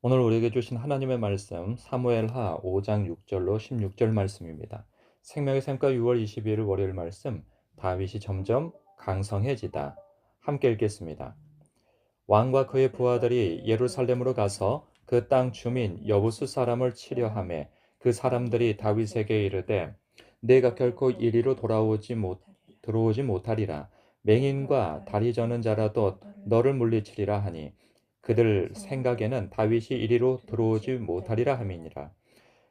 오늘 우리에게 주신 하나님의 말씀 사무엘하 5장 6절로 16절 말씀입니다. 생명의 샘과 6월 22일 월요일 말씀 다윗이 점점 강성해지다. 함께 읽겠습니다. 왕과 그의 부하들이 예루살렘으로 가서 그 땅 주민 여부수 사람을 치려 하매 그 사람들이 다윗에게 이르되 내가 결코 이리로 들어오지 못하리라. 맹인과 다리 저는 자라도 너를 물리치리라 하니 그들 생각에는 다윗이 이리로 들어오지 못하리라 함이니라.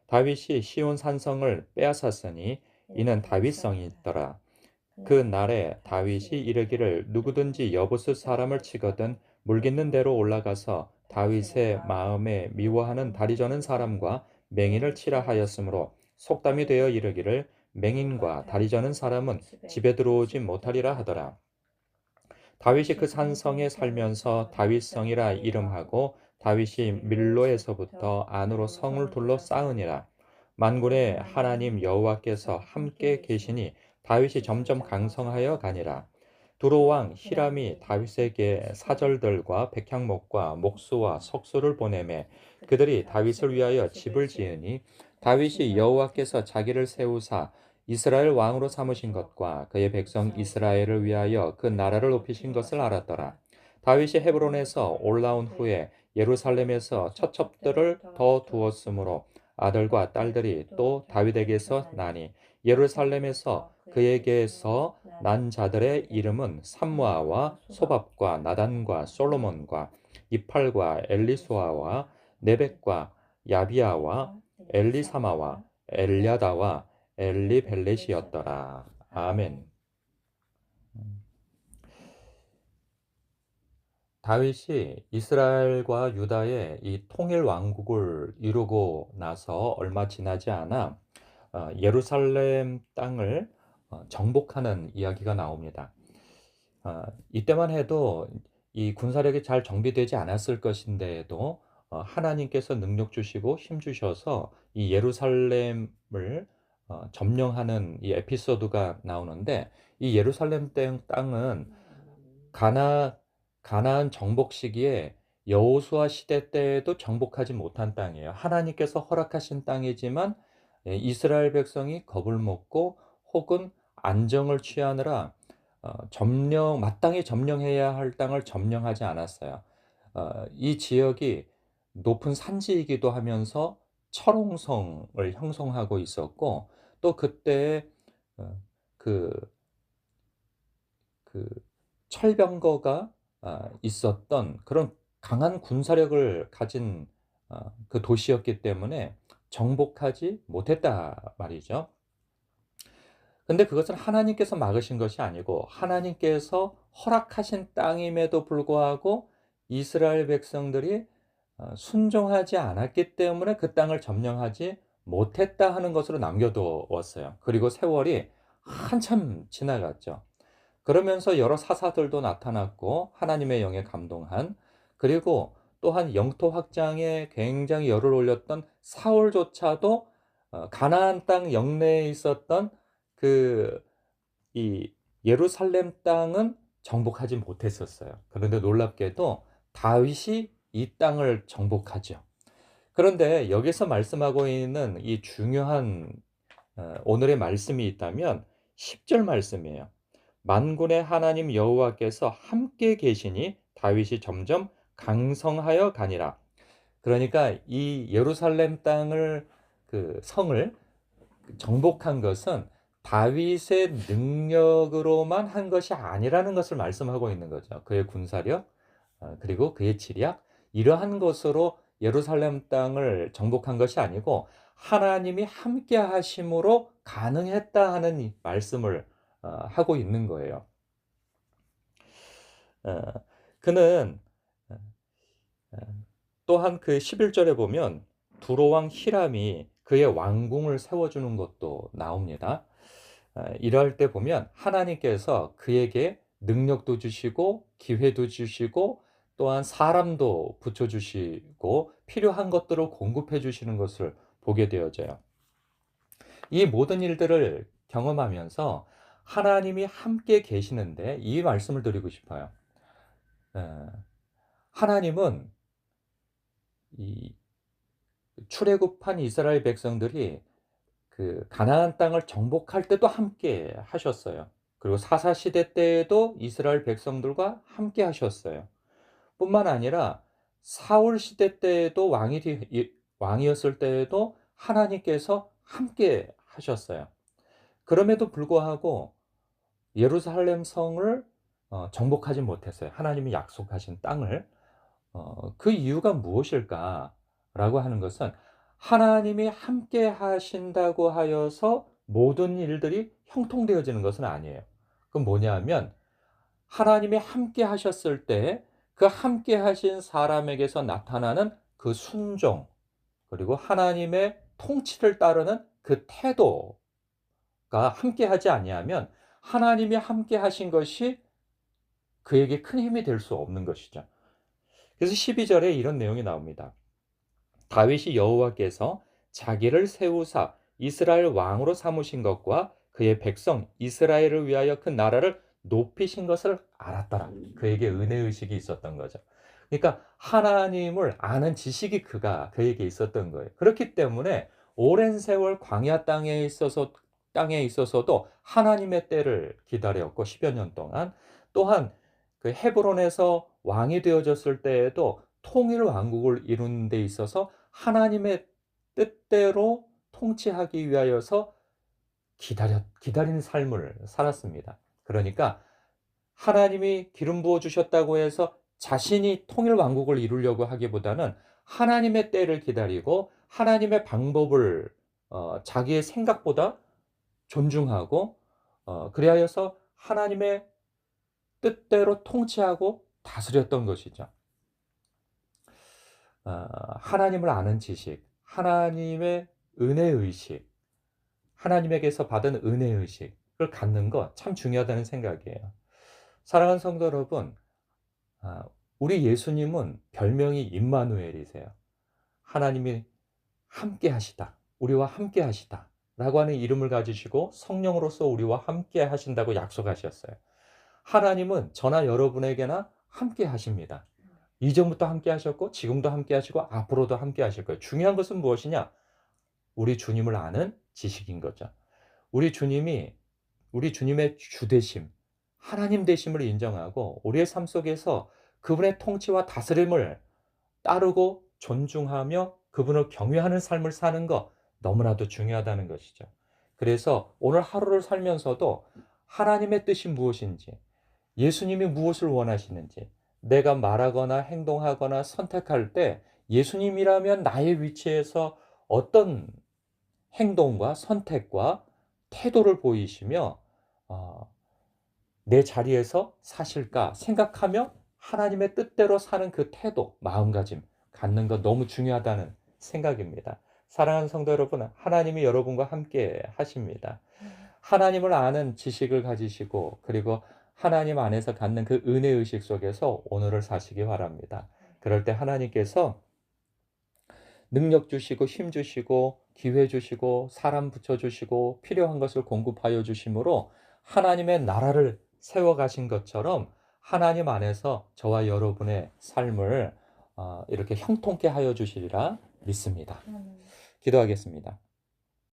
다윗이 시온 산성을 빼앗았으니 이는 다윗성이 있더라. 그 날에 다윗이 이르기를 누구든지 여부수 사람을 치거든 물깃는 대로 올라가서 다윗의 마음에 미워하는 다리 저는 사람과 맹인을 치라 하였으므로 속담이 되어 이르기를 맹인과 다리 저는 사람은 집에 들어오지 못하리라 하더라. 다윗이 그 산성에 살면서 다윗성이라 이름하고 다윗이 밀로에서부터 안으로 성을 둘러 쌓으니라. 만군의 하나님 여호와께서 함께 계시니 다윗이 점점 강성하여 가니라. 두로 왕 히람이 다윗에게 사절들과 백향목과 목수와 석수를 보내매 그들이 다윗을 위하여 집을 지으니 다윗이 여호와께서 자기를 세우사 이스라엘 왕으로 삼으신 것과 그의 백성 이스라엘을 위하여 그 나라를 높이신 것을 알았더라. 다윗이 헤브론에서 올라온 후에 예루살렘에서 처첩들을 더 두었으므로 아들과 딸들이 또 다윗에게서 나니 예루살렘에서 그에게서 난 자들의 이름은 삼무아와 소밥과 나단과 솔로몬과 이팔과 엘리소아와 네벡과 야비아와 엘리사마와 엘야다와 엘리벨렛이었더라. 아멘. 다윗이 이스라엘과 유다의 이 통일 왕국을 이루고 나서 얼마 지나지 않아 예루살렘 땅을 정복하는 이야기가 나옵니다. 이때만 해도 이 군사력이 잘 정비되지 않았을 것인데도 하나님께서 능력 주시고 힘 주셔서 이 예루살렘을 점령하는 이 에피소드가 나오는데 이 예루살렘 땅은 가나 가나안 정복 시기에 여호수아 시대 때에도 정복하지 못한 땅이에요. 하나님께서 허락하신 땅이지만 이스라엘 백성이 겁을 먹고 혹은 안정을 취하느라 마땅히 점령해야 할 땅을 점령하지 않았어요. 이 지역이 높은 산지이기도 하면서 철옹성을 형성하고 있었고 또 그때에 어 그 그 철병거가 있었던 그런 강한 군사력을 가진 그 도시였기 때문에 정복하지 못했다 말이죠. 근데 그것은 하나님께서 막으신 것이 아니고 하나님께서 허락하신 땅임에도 불구하고 이스라엘 백성들이 순종하지 않았기 때문에 그 땅을 점령하지 못했다 하는 것으로 남겨 두었어요. 그리고 세월이 한참 지나갔죠. 그러면서 여러 사사들도 나타났고 하나님의 영에 감동한, 그리고 또한 영토 확장에 굉장히 열을 올렸던 사울조차도 가나안 땅 영내에 있었던 그 이 예루살렘 땅은 정복하지 못했었어요. 그런데 놀랍게도 다윗이 이 땅을 정복하죠. 그런데 여기서 말씀하고 있는 이 중요한 오늘의 말씀이 있다면 10절 말씀이에요. 만군의 하나님 여호와께서 함께 계시니 다윗이 점점 강성하여 가니라. 그러니까 이 예루살렘 땅을 그 성을 정복한 것은 다윗의 능력으로만 한 것이 아니라는 것을 말씀하고 있는 거죠. 그의 군사력, 그리고 그의 지략, 이러한 것으로 예루살렘 땅을 정복한 것이 아니고 하나님이 함께 하심으로 가능했다 하는 이 말씀을 하고 있는 거예요. 어, 그는 어, 또한 그 11절에 보면 두로왕 히람이 그의 왕궁을 세워주는 것도 나옵니다. 이럴 때 보면 하나님께서 그에게 능력도 주시고 기회도 주시고 또한 사람도 붙여주시고 필요한 것들을 공급해 주시는 것을 보게 되어져요. 이 모든 일들을 경험하면서 하나님이 함께 계시는데 이 말씀을 드리고 싶어요. 하나님은 이 출애굽한 이스라엘 백성들이 그 가나안 땅을 정복할 때도 함께 하셨어요. 그리고 사사 시대 때에도 이스라엘 백성들과 함께 하셨어요. 뿐만 아니라 사울 시대 때에도 왕이었을 때에도 하나님께서 함께 하셨어요. 그럼에도 불구하고 예루살렘 성을 정복하지 못했어요. 하나님이 약속하신 땅을. 그 이유가 무엇일까라고 하는 것은 하나님이 함께 하신다고 하여서 모든 일들이 형통되어지는 것은 아니에요. 그건 뭐냐하면 하나님이 함께 하셨을 때 그 함께 하신 사람에게서 나타나는 그 순종, 그리고 하나님의 통치를 따르는 그 태도가 함께 하지 아니하면 하나님이 함께 하신 것이 그에게 큰 힘이 될 수 없는 것이죠. 그래서 12절에 이런 내용이 나옵니다. 다윗이 여호와께서 자기를 세우사 이스라엘 왕으로 삼으신 것과 그의 백성 이스라엘을 위하여 그 나라를 높이신 것을 알았더라. 그에게 은혜의식이 있었던 거죠. 그러니까 하나님을 아는 지식이 그에게 있었던 거예요. 그렇기 때문에 오랜 세월 광야 땅에 있어서도 하나님의 때를 기다렸고 10여 년 동안, 또한 그 헤브론에서 왕이 되어졌을 때에도 통일 왕국을 이루는 데 있어서 하나님의 뜻대로 통치하기 위하여서 기다리는 삶을 살았습니다. 그러니까 하나님이 기름 부어 주셨다고 해서 자신이 통일 왕국을 이루려고 하기보다는 하나님의 때를 기다리고 하나님의 방법을 자기의 생각보다 존중하고 그리하여서 하나님의 뜻대로 통치하고 다스렸던 것이죠. 하나님을 아는 지식, 하나님의 은혜의식, 하나님에게서 받은 은혜의식을 갖는 것 참 중요하다는 생각이에요. 사랑하는 성도 여러분, 우리 예수님은 별명이 임마누엘이세요. 하나님이 함께 하시다, 우리와 함께 하시다 라고 하는 이름을 가지시고 성령으로서 우리와 함께 하신다고 약속하셨어요. 하나님은 저나 여러분에게나 함께 하십니다. 이전부터 함께 하셨고 지금도 함께 하시고 앞으로도 함께 하실 거예요. 중요한 것은 무엇이냐? 우리 주님을 아는 지식인 거죠. 우리 주님의 주되심, 하나님 되심을 인정하고 우리의 삶 속에서 그분의 통치와 다스림을 따르고 존중하며 그분을 경외하는 삶을 사는 것, 너무나도 중요하다는 것이죠. 그래서 오늘 하루를 살면서도 하나님의 뜻이 무엇인지, 예수님이 무엇을 원하시는지, 내가 말하거나 행동하거나 선택할 때 예수님이라면 나의 위치에서 어떤 행동과 선택과 태도를 보이시며 내 자리에서 사실까 생각하며 하나님의 뜻대로 사는 그 태도, 마음가짐 갖는 것 너무 중요하다는 생각입니다. 사랑하는 성도 여러분, 하나님이 여러분과 함께 하십니다. 하나님을 아는 지식을 가지시고 그리고 하나님 안에서 갖는 그 은혜의식 속에서 오늘을 사시기 바랍니다. 그럴 때 하나님께서 능력 주시고 힘 주시고 기회 주시고 사람 붙여주시고 필요한 것을 공급하여 주심으로 하나님의 나라를 세워가신 것처럼 하나님 안에서 저와 여러분의 삶을 이렇게 형통케 하여 주시리라 믿습니다. 기도하겠습니다.